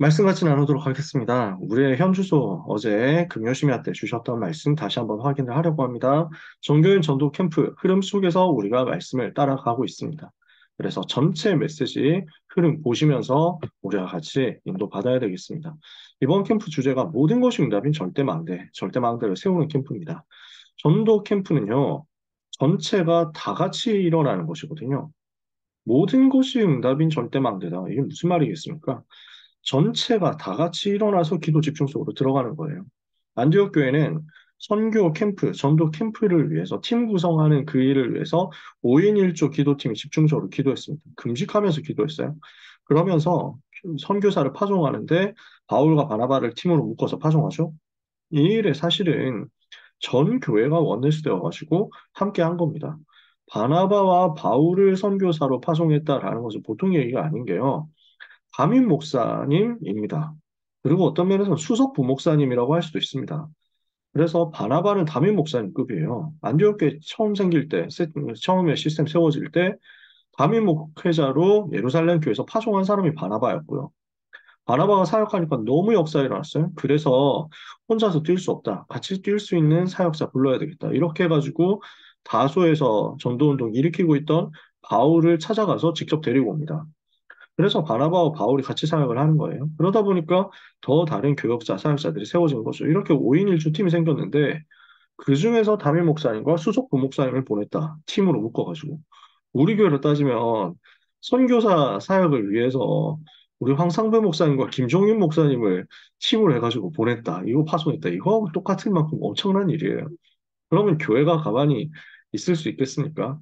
말씀 같이 나누도록 하겠습니다. 우리의 현주소 어제 금요심야 때 주셨던 말씀 다시 한번 확인을 하려고 합니다. 정교인 전도 캠프 흐름 속에서 우리가 말씀을 따라가고 있습니다. 그래서 전체 메시지 흐름 보시면서 우리가 같이 인도받아야 되겠습니다. 이번 캠프 주제가 모든 것이 응답인 절대망대, 절대망대를 세우는 캠프입니다. 전도 캠프는요, 전체가 다 같이 일어나는 것이거든요. 모든 것이 응답인 절대망대다. 이게 무슨 말이겠습니까? 전체가 다 같이 일어나서 기도 집중 속으로 들어가는 거예요. 안디옥 교회는 선교 캠프, 전도 캠프를 위해서 팀 구성하는 그 일을 위해서 5인 1조 기도팀이 집중적으로 기도했습니다. 금식하면서 기도했어요. 그러면서 선교사를 파송하는데 바울과 바나바를 팀으로 묶어서 파송하죠. 이 일에 사실은 전 교회가 원내스 되어가지고 함께 한 겁니다. 바나바와 바울을 선교사로 파송했다라는 것은 보통 얘기가 아닌 게요. 담임 목사님입니다. 그리고 어떤 면에서는 수석 부목사님이라고 할 수도 있습니다. 그래서 바나바는 담임 목사님급이에요. 안디옥교회 처음 생길 때, 처음에 시스템 세워질 때 담임 목회자로 예루살렘 교회에서 파송한 사람이 바나바였고요. 바나바가 사역하니까 너무 역사에 일어났어요. 그래서 혼자서 뛸 수 없다. 같이 뛸 수 있는 사역자 불러야 되겠다. 이렇게 해가지고 다소에서 전도운동 일으키고 있던 바울을 찾아가서 직접 데리고 옵니다. 그래서 바나바와 바울이 같이 사역을 하는 거예요. 그러다 보니까 더 다른 교역자, 사역자들이 세워진 거죠. 이렇게 5인 1조 팀이 생겼는데 그 중에서 담임 목사님과 수석 부목사님을 보냈다. 팀으로 묶어가지고. 우리 교회로 따지면 선교사 사역을 위해서 우리 황상배 목사님과 김종인 목사님을 팀으로 해가지고 보냈다. 이거 파송했다. 이거하고 똑같은 만큼 엄청난 일이에요. 그러면 교회가 가만히 있을 수 있겠습니까?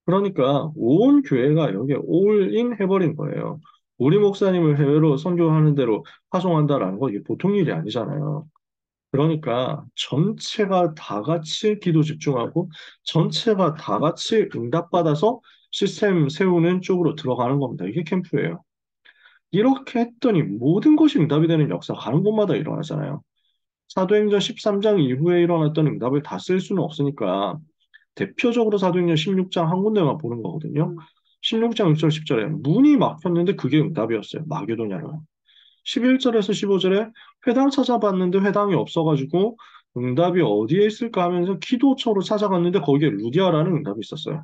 그러니까 온 교회가 여기에 올인 해버린 거예요. 우리 목사님을 해외로 선교하는 대로 파송한다라는 거 이게 보통 일이 아니잖아요. 그러니까 전체가 다 같이 기도 집중하고 전체가 다 같이 응답받아서 시스템 세우는 쪽으로 들어가는 겁니다. 이게 캠프예요. 이렇게 했더니 모든 것이 응답이 되는 역사가 가는 곳마다 일어나잖아요. 사도행전 13장 이후에 일어났던 응답을 다 쓸 수는 없으니까 대표적으로 사도행전 16장 한 군데만 보는 거거든요. 16장 6절 10절에 문이 막혔는데 그게 응답이었어요. 마게도냐로. 11절에서 15절에 회당 찾아봤는데 회당이 없어가지고 응답이 어디에 있을까 하면서 기도처로 찾아갔는데 거기에 루디아라는 응답이 있었어요.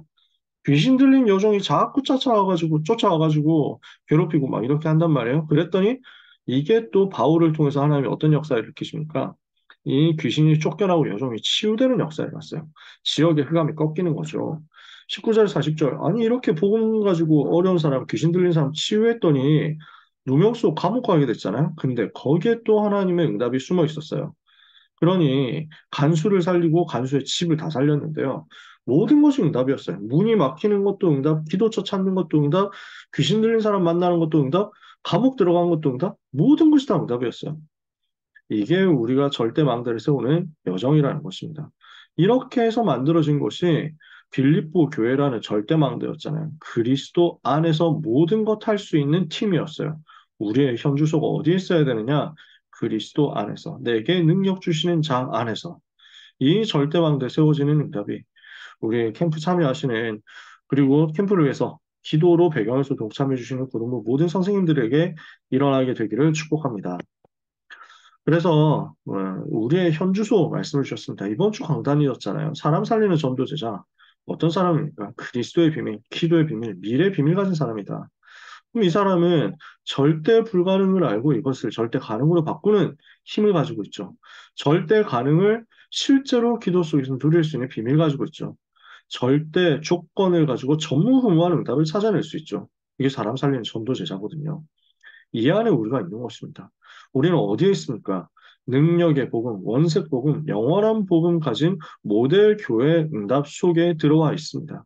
귀신 들린 여종이 자꾸 쫓아와가지고 괴롭히고 막 이렇게 한단 말이에요. 그랬더니 이게 또 바울을 통해서 하나님이 어떤 역사를 일으키십니까? 이 귀신이 쫓겨나고 여종이 치유되는 역사를 났어요. 지역의 흑암이 꺾이는 거죠. 19절, 40절. 아니, 이렇게 복음 가지고 어려운 사람, 귀신 들린 사람 치유했더니 누명소 감옥 가게 됐잖아요. 근데 거기에 또 하나님의 응답이 숨어 있었어요. 그러니 간수를 살리고 간수의 집을 다 살렸는데요. 모든 것이 응답이었어요. 문이 막히는 것도 응답, 기도처 찾는 것도 응답, 귀신 들린 사람 만나는 것도 응답, 감옥 들어간 것도 응답, 모든 것이 다 응답이었어요. 이게 우리가 절대 망대를 세우는 여정이라는 것입니다. 이렇게 해서 만들어진 것이 빌립보 교회라는 절대 망대였잖아요. 그리스도 안에서 모든 것 할 수 있는 팀이었어요. 우리의 현주소가 어디에 있어야 되느냐? 그리스도 안에서. 내게 능력 주시는 자 안에서. 이 절대 망대 세워지는 응답이 우리 캠프 참여하시는 그리고 캠프를 위해서 기도로 배경에서 동참해 주시는 고등부 모든 선생님들에게 일어나게 되기를 축복합니다. 그래서 우리의 현주소 말씀을 주셨습니다. 이번 주 강단이었잖아요. 사람 살리는 전도제자. 어떤 사람입니까? 그리스도의 비밀, 기도의 비밀, 미래의 비밀 가진 사람이다. 그럼 이 사람은 절대 불가능을 알고 이것을 절대 가능으로 바꾸는 힘을 가지고 있죠. 절대 가능을 실제로 기도 속에서 누릴 수 있는 비밀 가지고 있죠. 절대 조건을 가지고 전무후무한 응답을 찾아낼 수 있죠. 이게 사람 살리는 전도제자거든요. 이 안에 우리가 있는 것입니다. 우리는 어디에 있습니까? 능력의 복음, 원색 복음, 영원한 복음 가진 모델 교회 응답 속에 들어와 있습니다.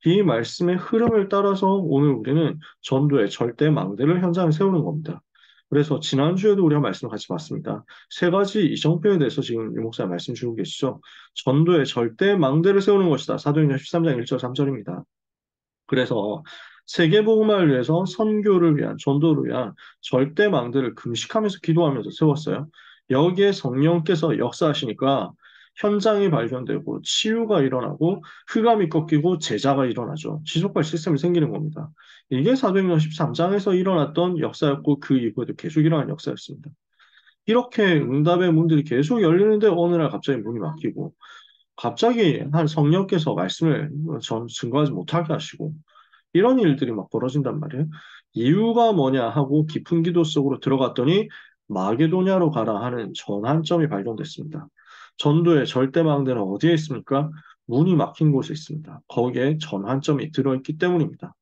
이 말씀의 흐름을 따라서 오늘 우리는 전도의 절대 망대를 현장에 세우는 겁니다. 그래서 지난주에도 우리가 말씀을 같이 봤습니다. 세 가지 이정표에 대해서 지금 유 목사 말씀 주고 계시죠. 전도의 절대 망대를 세우는 것이다. 사도행전 13장 1절 3절입니다. 그래서 세계복음화를 위해서 선교를 위한 전도를 위한 절대 망대를 금식하면서 기도하면서 세웠어요. 여기에 성령께서 역사하시니까 현장이 발견되고 치유가 일어나고 흑암이 꺾이고 제자가 일어나죠. 지속할 시스템이 생기는 겁니다. 이게 사도행전 13장에서 일어났던 역사였고 그 이후에도 계속 일어난 역사였습니다. 이렇게 응답의 문들이 계속 열리는데 어느 날 갑자기 문이 막히고 갑자기 한 성령께서 말씀을 증거하지 못하게 하시고 이런 일들이 막 벌어진단 말이에요. 이유가 뭐냐 하고 깊은 기도 속으로 들어갔더니 마게도냐로 가라 하는 전환점이 발견됐습니다. 전도의 절대망대는 어디에 있습니까? 문이 막힌 곳에 있습니다. 거기에 전환점이 들어있기 때문입니다.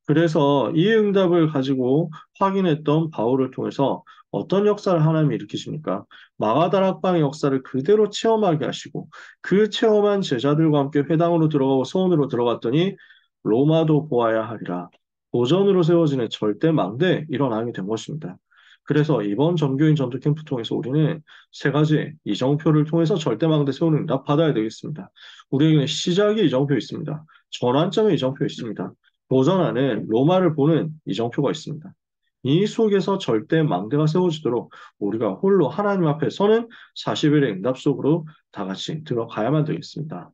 그래서 이 응답을 가지고 확인했던 바울을 통해서 어떤 역사를 하나님이 일으키십니까? 마가다락방의 역사를 그대로 체험하게 하시고 그 체험한 제자들과 함께 회당으로 들어가고 서원으로 들어갔더니 로마도 보아야 하리라. 도전으로 세워지는 절대 망대에 일어나게 된 것입니다. 그래서 이번 전교인 전투 캠프 통해서 우리는 세 가지 이정표를 통해서 절대 망대 세우는 응답 받아야 되겠습니다. 우리에게는 시작이 이정표 있습니다. 전환점에 이정표 있습니다. 도전하는 로마를 보는 이정표가 있습니다. 이 속에서 절대 망대가 세워지도록 우리가 홀로 하나님 앞에 서는 40일의 응답 속으로 다 같이 들어가야만 되겠습니다.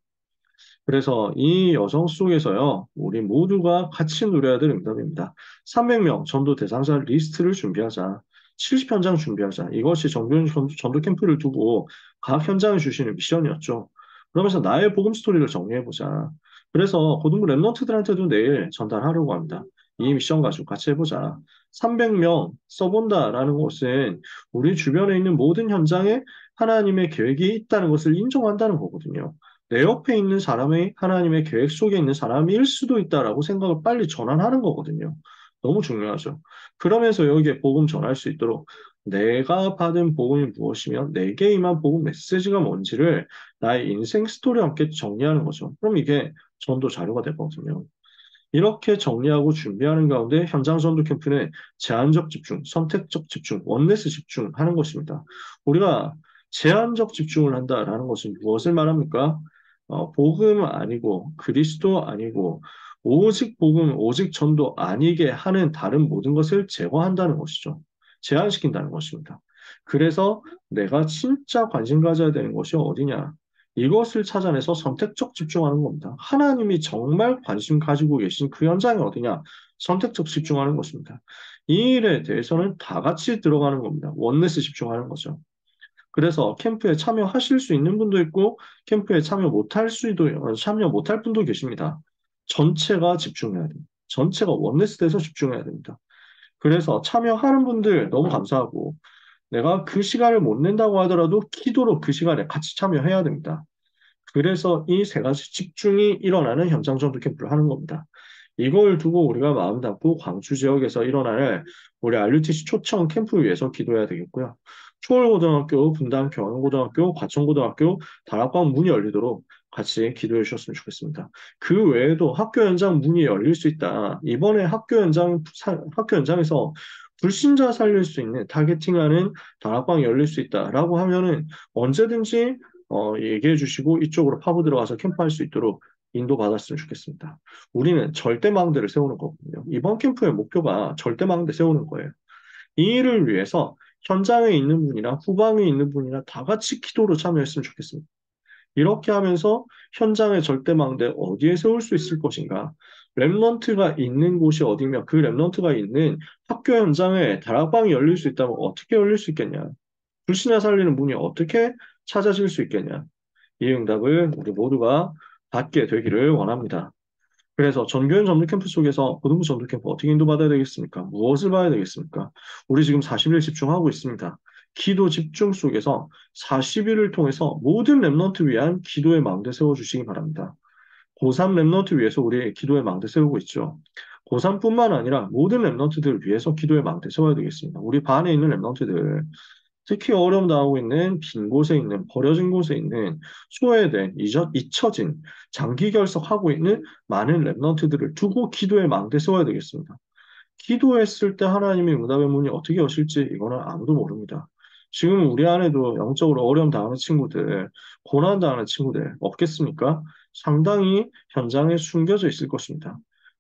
그래서 이 여정 속에서요, 우리 모두가 같이 누려야 될 응답입니다. 300명 전도 대상자 리스트를 준비하자. 70현장 준비하자. 이것이 정교인 전도 캠프를 두고 각 현장에 주시는 미션이었죠. 그러면서 나의 복음 스토리를 정리해보자. 그래서 고등부 랩런트들한테도 내일 전달하려고 합니다. 이 미션 가지고 같이 해보자. 300명 써본다라는 것은 우리 주변에 있는 모든 현장에 하나님의 계획이 있다는 것을 인정한다는 거거든요. 내 옆에 있는 사람이 하나님의 계획 속에 있는 사람일 수도 있다라고 생각을 빨리 전환하는 거거든요. 너무 중요하죠. 그러면서 여기에 복음 전할 수 있도록 내가 받은 복음이 무엇이며 내게 임한 복음 메시지가 뭔지를 나의 인생 스토리와 함께 정리하는 거죠. 그럼 이게 전도 자료가 되거든요. 이렇게 정리하고 준비하는 가운데 현장 전도 캠프는 제한적 집중, 선택적 집중, 원네스 집중하는 것입니다. 우리가 제한적 집중을 한다라는 것은 무엇을 말합니까? 복음 아니고 그리스도 아니고 오직 복음, 오직 전도 아니게 하는 다른 모든 것을 제거한다는 것이죠. 제한시킨다는 것입니다. 그래서 내가 진짜 관심 가져야 되는 것이 어디냐? 이것을 찾아내서 선택적 집중하는 겁니다. 하나님이 정말 관심 가지고 계신 그 현장이 어디냐? 선택적 집중하는 것입니다. 이 일에 대해서는 다 같이 들어가는 겁니다. 원네스 집중하는 거죠. 그래서 캠프에 참여하실 수 있는 분도 있고 캠프에 참여 못할 분도 계십니다. 전체가 집중해야 됩니다. 전체가 원네스 돼서 집중해야 됩니다. 그래서 참여하는 분들 너무 감사하고 내가 그 시간을 못 낸다고 하더라도 기도로 그 시간에 같이 참여해야 됩니다. 그래서 이 세 가지 집중이 일어나는 현장 전도 캠프를 하는 겁니다. 이걸 두고 우리가 마음 담고 광주 지역에서 일어날 우리 RUTC 초청 캠프 위해서 기도해야 되겠고요. 초월고등학교, 분당 경영고등학교, 과천고등학교, 다락방 문이 열리도록 같이 기도해 주셨으면 좋겠습니다. 그 외에도 학교 현장 문이 열릴 수 있다. 이번에 학교 현장에서 불신자 살릴 수 있는 타겟팅하는 다락방이 열릴 수 있다라고 하면은 언제든지 얘기해 주시고 이쪽으로 파고 들어가서 캠프할 수 있도록 인도받았으면 좋겠습니다. 우리는 절대망대를 세우는 거거든요. 이번 캠프의 목표가 절대망대 세우는 거예요. 이 일을 위해서 현장에 있는 분이나 후방에 있는 분이나 다 같이 기도로 참여했으면 좋겠습니다. 이렇게 하면서 현장의 절대망대 어디에 세울 수 있을 것인가? 랩넌트가 있는 곳이 어디며 그 랩넌트가 있는 학교 현장에 다락방이 열릴 수 있다면 어떻게 열릴 수 있겠냐? 불신자 살리는 문이 어떻게 찾아질 수 있겠냐? 이 응답을 우리 모두가 받게 되기를 원합니다. 그래서 전교연 전도캠프 속에서 고등부 전도캠프 어떻게 인도받아야 되겠습니까? 무엇을 봐야 되겠습니까? 우리 지금 40일 집중하고 있습니다. 기도 집중 속에서 40일을 통해서 모든 랩넌트 위한 기도의 망대 세워주시기 바랍니다. 고3 랩넌트 위해서 우리 기도의 망대 세우고 있죠. 고3뿐만 아니라 모든 랩넌트들 위해서 기도의 망대 세워야 되겠습니다. 우리 반에 있는 랩넌트들 특히 어려움 당하고 있는 빈 곳에 있는 버려진 곳에 있는 소외된 잊혀진 장기 결석하고 있는 많은 랩런트들을 두고 기도의 망대 세워야 되겠습니다. 기도했을 때 하나님의 응답의 문이 어떻게 여실지 이거는 아무도 모릅니다. 지금 우리 안에도 영적으로 어려움 당하는 친구들, 고난 당하는 친구들 없겠습니까? 상당히 현장에 숨겨져 있을 것입니다.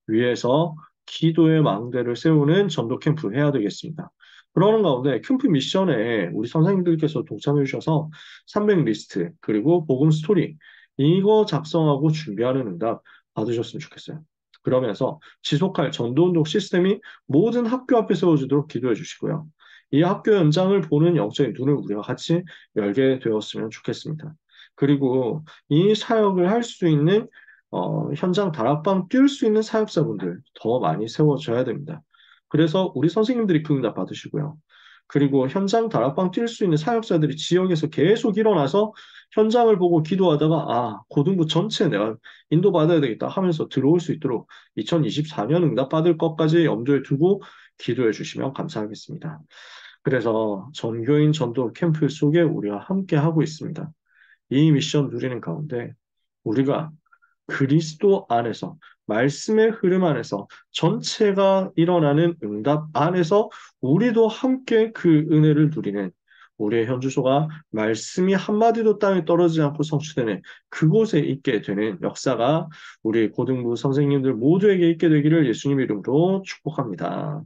위에서 기도의 망대를 세우는 전도 캠프 해야 되겠습니다. 그러는 가운데 캠프 미션에 우리 선생님들께서 동참해 주셔서 300 리스트, 그리고 복음 스토리, 이거 작성하고 준비하는 응답 받으셨으면 좋겠어요. 그러면서 지속할 전도운동 시스템이 모든 학교 앞에 세워지도록 기도해 주시고요. 이 학교 현장을 보는 영적인 눈을 우리가 같이 열게 되었으면 좋겠습니다. 그리고 이 사역을 할 수 있는 현장 다락방 뛸 수 있는 사역자분들 더 많이 세워져야 됩니다. 그래서 우리 선생님들이 그 응답 받으시고요. 그리고 현장 다락방 뛸 수 있는 사역자들이 지역에서 계속 일어나서 현장을 보고 기도하다가 고등부 전체 내가 인도받아야 되겠다 하면서 들어올 수 있도록 2024년 응답받을 것까지 염두에 두고 기도해 주시면 감사하겠습니다. 그래서 전교인 전도 캠프 속에 우리가 함께 하고 있습니다. 이 미션 누리는 가운데 우리가 그리스도 안에서 말씀의 흐름 안에서 전체가 일어나는 응답 안에서 우리도 함께 그 은혜를 누리는 우리의 현주소가 말씀이 한마디도 땅에 떨어지지 않고 성취되는 그곳에 있게 되는 역사가 우리 고등부 선생님들 모두에게 있게 되기를 예수님 이름으로 축복합니다.